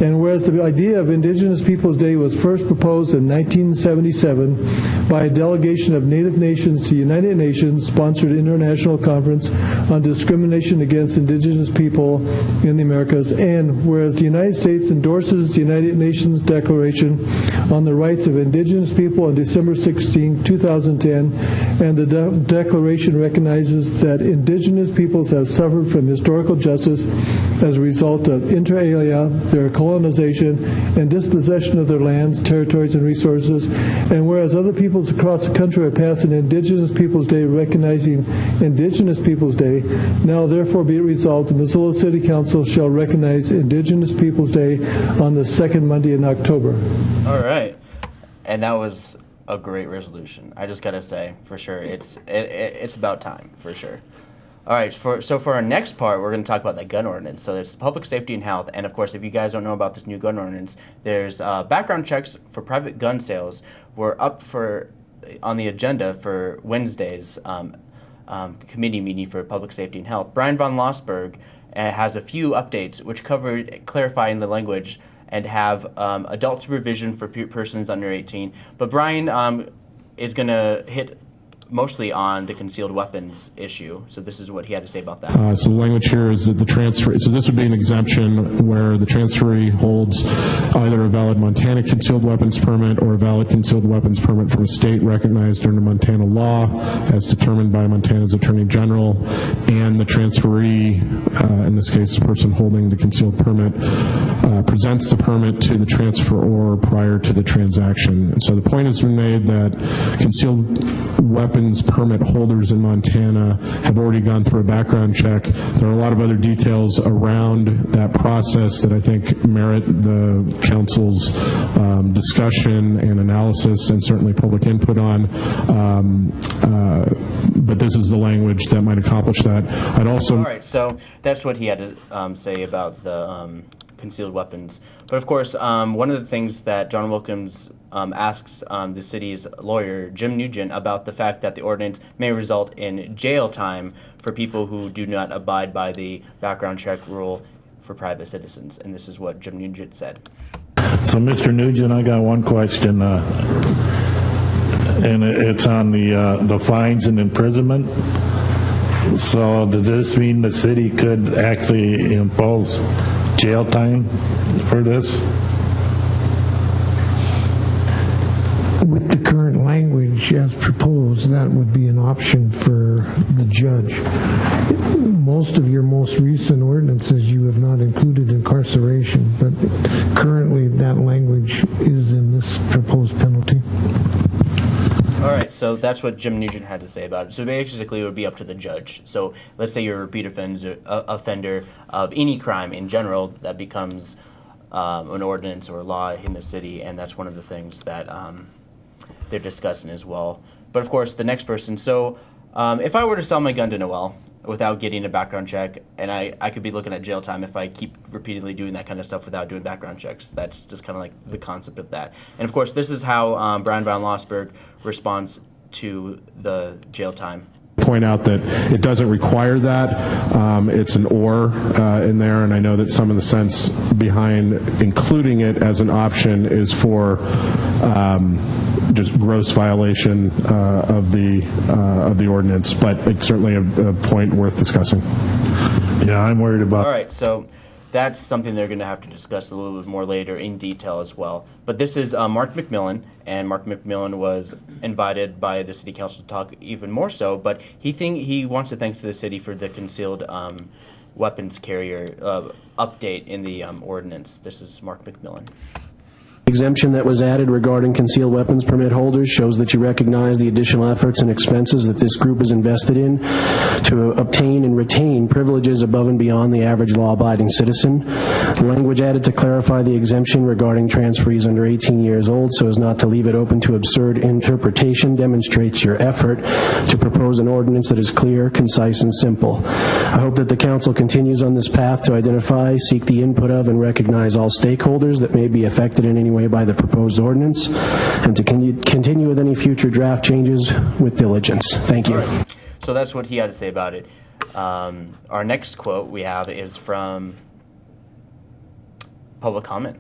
And whereas the idea of Indigenous Peoples Day was first proposed in 1977 by a delegation of Native nations to United Nations-sponsored International Conference on Discrimination Against Indigenous People in the Americas, and whereas the United States endorses the United Nations Declaration on the Rights of Indigenous People on December 16, 2010, and the declaration recognizes that Indigenous peoples have suffered from historical justice as a result of inter alia, their colonization, and dispossession of their lands, territories, and resources. And whereas other peoples across the country are passing Indigenous Peoples Day recognizing Indigenous Peoples Day, now therefore be it resolved, the Missoula City Council shall recognize Indigenous Peoples Day on the second Monday in October. All right. And that was a great resolution. I just got to say, for sure, it's about time, for sure. All right, so for our next part, we're going to talk about the gun ordinance. So there's public safety and health, and of course, if you guys don't know about this new gun ordinance, there's background checks for private gun sales. We're up on the agenda for Wednesday's committee meeting for public safety and health. Brian von Lossberg has a few updates which cover clarifying the language and have adult supervision for persons under 18. But Brian is going to hit mostly on the concealed weapons issue. So this is what he had to say about that. So the language here is that the transfer, so this would be an exemption where the transferee holds either a valid Montana concealed weapons permit or a valid concealed weapons permit from a state recognized under Montana law as determined by Montana's Attorney General, and the transferee, in this case the person holding the concealed permit, presents the permit to the transferor prior to the transaction. And so the point has been made that concealed weapons permit holders in Montana have already gone through a background check. There are a lot of other details around that process that I think merit the council's discussion and analysis and certainly public input on. But this is the language that might accomplish that. I'd also... All right, so that's what he had to say about the concealed weapons. But of course, one of the things that John Wilkins asks the city's lawyer, Jim Nugent, about the fact that the ordinance may result in jail time for people who do not abide by the background check rule for private citizens. And this is what Jim Nugent said. So, Mr. Nugent, I got one question, and it's on the fines and imprisonment. So, does this mean the city could actually impose jail time for this? With the current language as proposed, that would be an option for the judge. Most of your most recent ordinances you have not included incarceration, but currently that language is in this proposed penalty. All right, so that's what Jim Nugent had to say about it. So basically, it would be up to the judge. So let's say you're a repeat offender of any crime in general, that becomes an ordinance or law in the city, and that's one of the things that they're discussing as well. But of course, the next person. So if I were to sell my gun to Noelle without getting a background check, and I could be looking at jail time if I keep repeatedly doing that kind of stuff without doing background checks. That's just kind of like the concept of that. And of course, this is how Brian von Lossberg responds to the jail time. Point out that it doesn't require that. It's an or in there, and I know that some of the sense behind including it as an option is for just gross violation of the ordinance, but it's certainly a point worth discussing. Yeah, I'm worried about. All right, so that's something they're going to have to discuss a little bit more later in detail as well. But this is Mark McMillan, and Mark McMillan was invited by the city council to talk even more so, but he wants to thank the city for the concealed weapons carrier update in the ordinance. This is Mark McMillan. Exemption that was added regarding concealed weapons permit holders shows that you recognize the additional efforts and expenses that this group is invested in to obtain and retain privileges above and beyond the average law-abiding citizen. The language added to clarify the exemption regarding transferees under 18 years old so as not to leave it open to absurd interpretation demonstrates your effort to propose an ordinance that is clear, concise, and simple. I hope that the council continues on this path to identify, seek the input of, and recognize all stakeholders that may be affected in any way by the proposed ordinance, and to continue with any future draft changes with diligence. Thank you. So that's what he had to say about it. Our next quote we have is from public comment.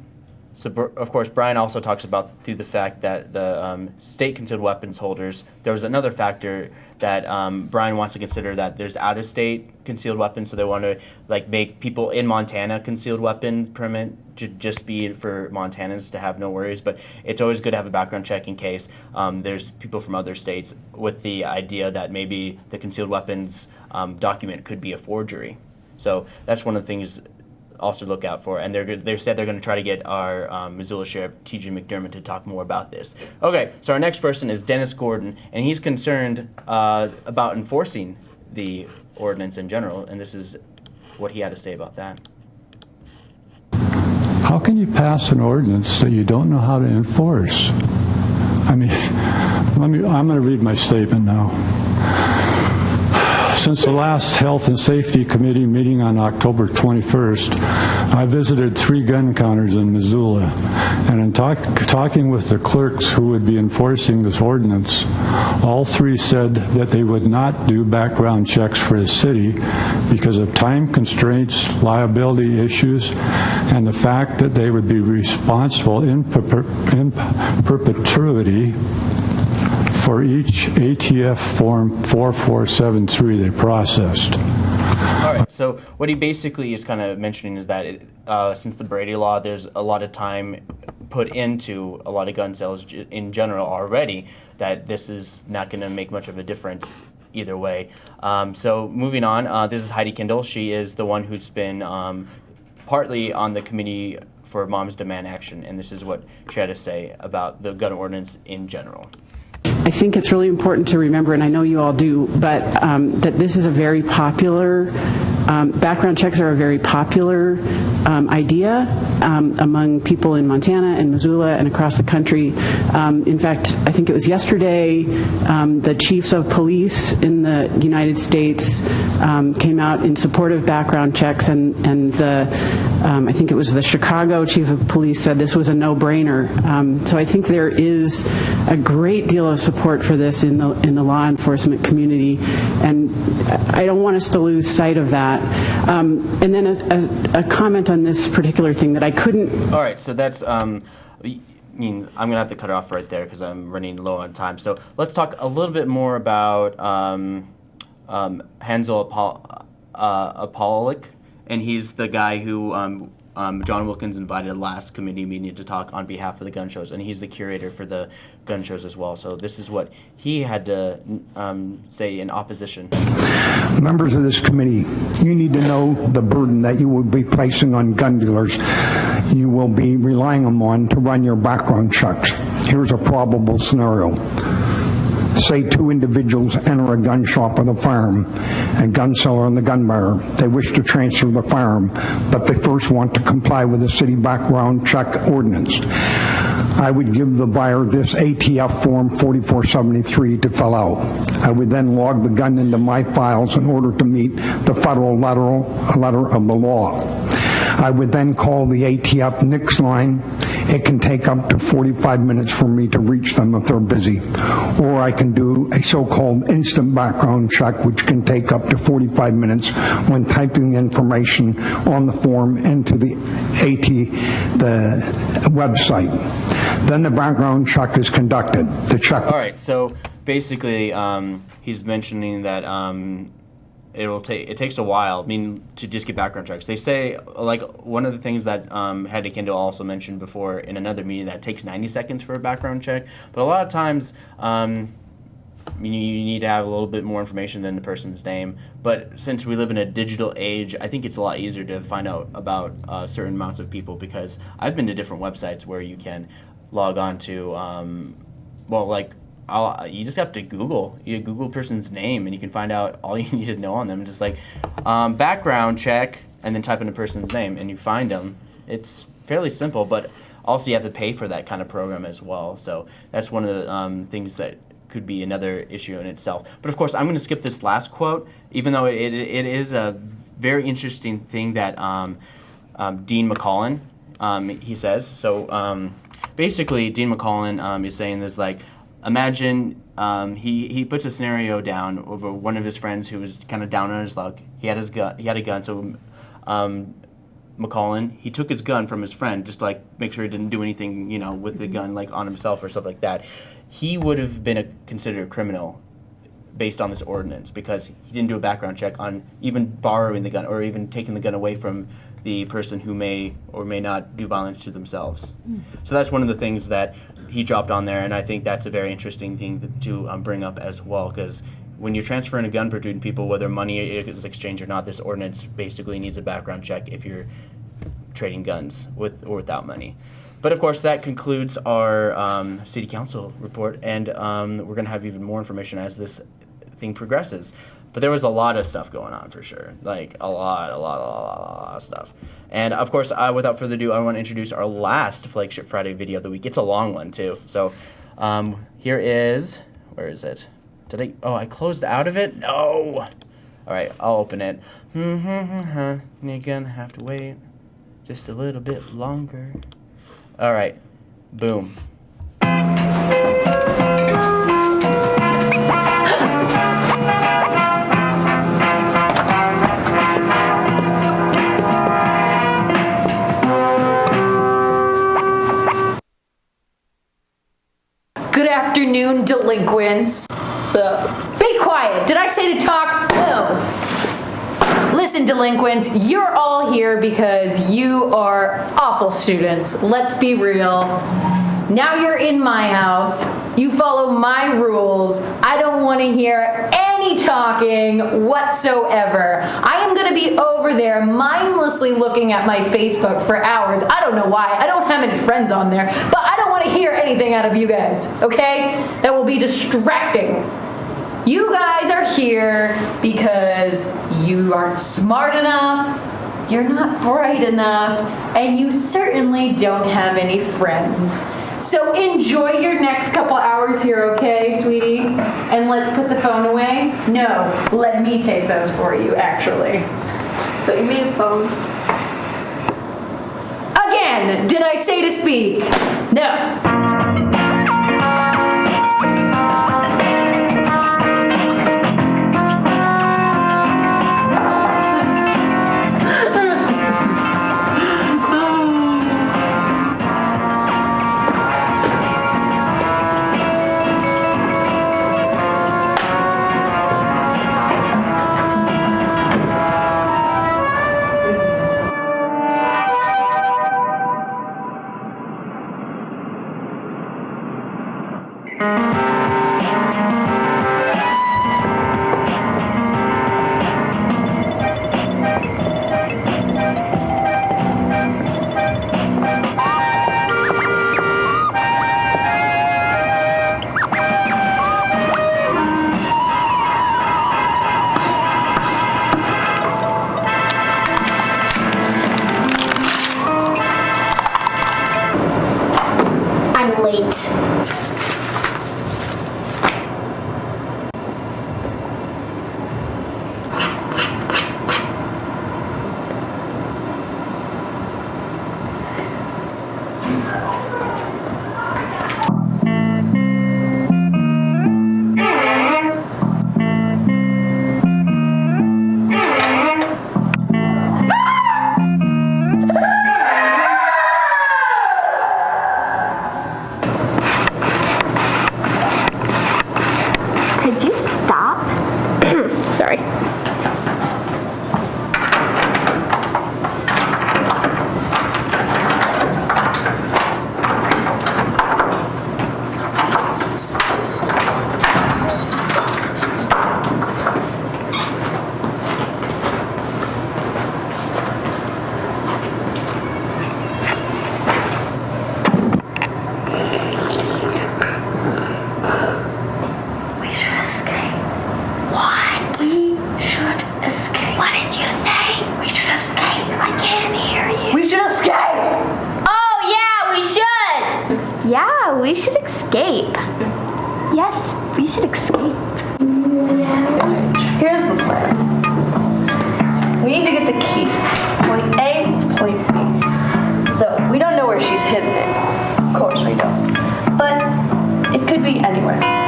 So, of course, Brian also talks about through the fact that the state concealed weapons holders, there was another factor that Brian wants to consider, that there's out-of-state concealed weapons, so they want to like make people in Montana concealed weapon permit just be for Montanans to have no worries, but it's always good to have a background check in case there's people from other states, with the idea that maybe the concealed weapons document could be a forgery. So that's one of the things also look out for, and they said they're going to try to get our Missoula Sheriff T.J. McDermott to talk more about this. Okay, so our next person is Dennis Gordon, and he's concerned about enforcing the ordinance in general, and this is what he had to say about that. How can you pass an ordinance that you don't know how to enforce? I mean, I'm going to read my statement now. Since the last Health and Safety Committee meeting on October 21st, I visited 3 gun counters in Missoula, and in talking with the clerks who would be enforcing this ordinance, all 3 said that they would not do background checks for the city because of time constraints, liability issues, and the fact that they would be responsible in perpetuity for each ATF form 4473 they processed. All right, so what he basically is kind of mentioning is that since the Brady Law, there's a lot of time put into a lot of gun sales in general already, that this is not going to make much of a difference either way. So moving on, this is Heidi Kindle. She is the one who's been partly on the committee for Moms Demand Action, and this is what she had to say about the gun ordinance in general. I think it's really important to remember, and I know you all do, but that this is a very popular, background checks are a very popular idea among people in Montana and Missoula and across the country. In fact, I think it was yesterday, the chiefs of police in the United States came out in support of background checks, and I think it was the Chicago chief of police said this was a no-brainer. So I think there is a great deal of support for this in the law enforcement community, and I don't want us to lose sight of that. And then a comment on this particular thing that I couldn't. All right, so that's I mean, I'm gonna have to cut it off right there because I'm running low on time. So let's talk a little bit more about Hansel Apollik, and he's the guy who John Wilkins invited last committee meeting to talk on behalf of the gun shows, and he's the curator for the gun shows as well. So this is what he had to say in opposition. Members of this committee, you need to know the burden that you will be placing on gun dealers. You will be relying on to run your background checks. Here's a probable scenario. Say 2 individuals enter a gun shop with a firearm, a gun seller and the gun buyer. They wish to transfer the firearm, but they first want to comply with the city background check ordinance. I would give the buyer this ATF form 4473 to fill out. I would then log the gun into my files in order to meet the federal letter of the law. I would then call the ATF NICS line. It can take up to 45 minutes for me to reach them if they're busy. Or I can do a so-called instant background check, which can take up to 45 minutes when typing the information on the form into the website. Then the background check is conducted. The check. All right, so basically he's mentioning that it takes a while, to just get background checks. They say, like, one of the things that Heidi Kindle also mentioned before in another meeting, that it takes 90 seconds for a background check. But a lot of times, you need to have a little bit more information than the person's name. But since we live in a digital age, I think it's a lot easier to find out about certain amounts of people, because I've been to different websites where you can log on to, you just have to Google. You Google a person's name and you can find out all you need to know on them. Just like background check, and then type in a person's name and you find them. It's fairly simple, but also you have to pay for that kind of program as well. So that's one of the things that could be another issue in itself. But of course, I'm going to skip this last quote, even though it is a very interesting thing that Dean McCollin, he says. So basically, Dean McCollin is saying this, like, imagine he puts a scenario down over one of his friends who was kind of down on his luck. He had a gun, so McCollin, he took his gun from his friend just to, like, make sure he didn't do anything, with the gun, like, on himself or stuff like that. He would have been considered a criminal based on this ordinance, because he didn't do a background check on even borrowing the gun or even taking the gun away from the person who may or may not do violence to themselves. So that's one of the things that he dropped on there, and I think that's a very interesting thing to bring up as well, because when you're transferring a gun between people, whether money is exchanged or not, this ordinance basically needs a background check if you're trading guns with or without money. But of course, that concludes our city council report, and we're going to have even more information as this thing progresses. But there was a lot of stuff going on for sure, like a lot of stuff. And of course, without further ado, I want to introduce our last Flagship Friday video of the week. It's a long one too. So here is, where is it? I closed out of it? No. All right, I'll open it. You're gonna have to wait just a little bit longer. All right, boom. Good afternoon, delinquents. Be quiet. Did I say to talk? No. Listen, delinquents, you're all here because you are awful students. Let's be real. Now you're in my house. You follow my rules. I don't want to hear any talking whatsoever. I am going to be over there mindlessly looking at my Facebook for hours. I don't know why. I don't have any friends on there, but I don't want to hear anything out of you guys, okay? That will be distracting. You guys are here because you aren't smart enough, you're not bright enough, and you certainly don't have any friends. So enjoy your next couple hours here, okay, sweetie? And let's put the phone away. No, let me take those for you, actually. Don't you mean phones? Again, did I say to speak? No.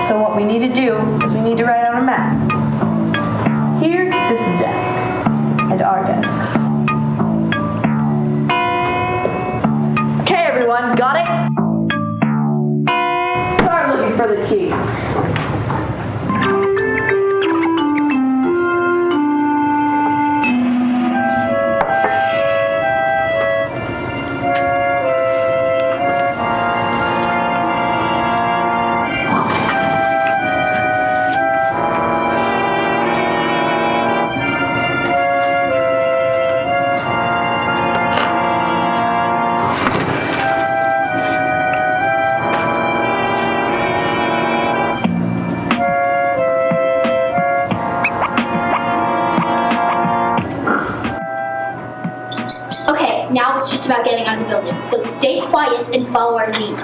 So what we need to do is we need to write on a map. Here is the desk, and our desks. Okay, everyone, got it? Start looking for the key. Now it's just about getting out of the building, so stay quiet and follow our lead.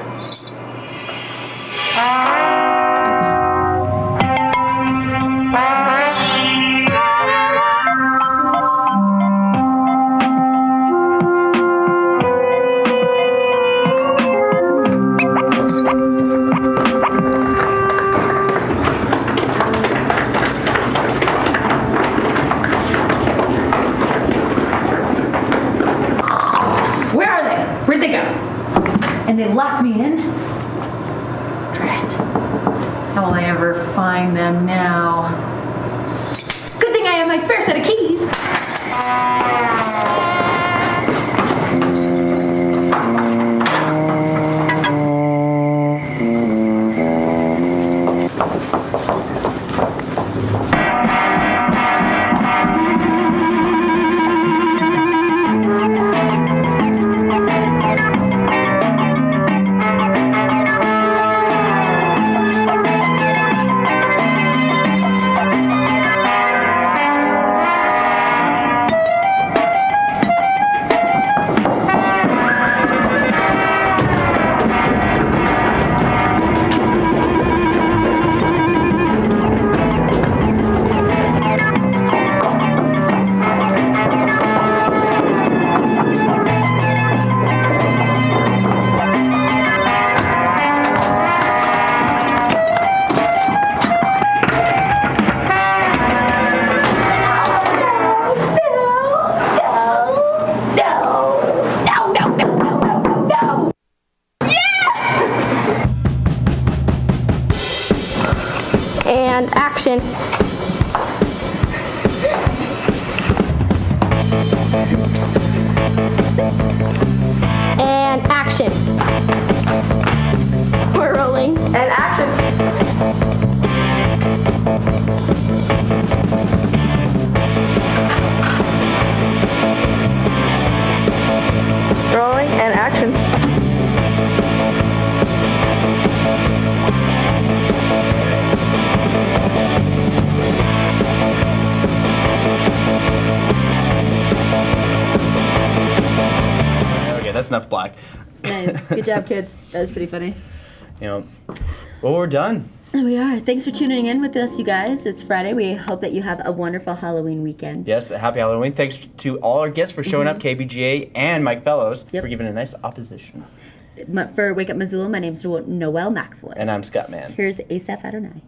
And they locked me in? Drat. How will I ever find them now? Good thing I have my spare set of keys. And action. And action. We're rolling. And action. Rolling and action. Okay, that's enough black. Nice. Good job, kids. That was pretty funny. You know, well, we're done. We are. Thanks for tuning in with us, you guys. It's Friday. We hope that you have a wonderful Halloween weekend. Yes, happy Halloween. Thanks to all our guests for showing up, KBGA and Mike Fellows, for giving a nice opposition. For Wake Up Missoula, my name's Noelle McAvoy. And I'm Scottman. Here's Asaph Adonai.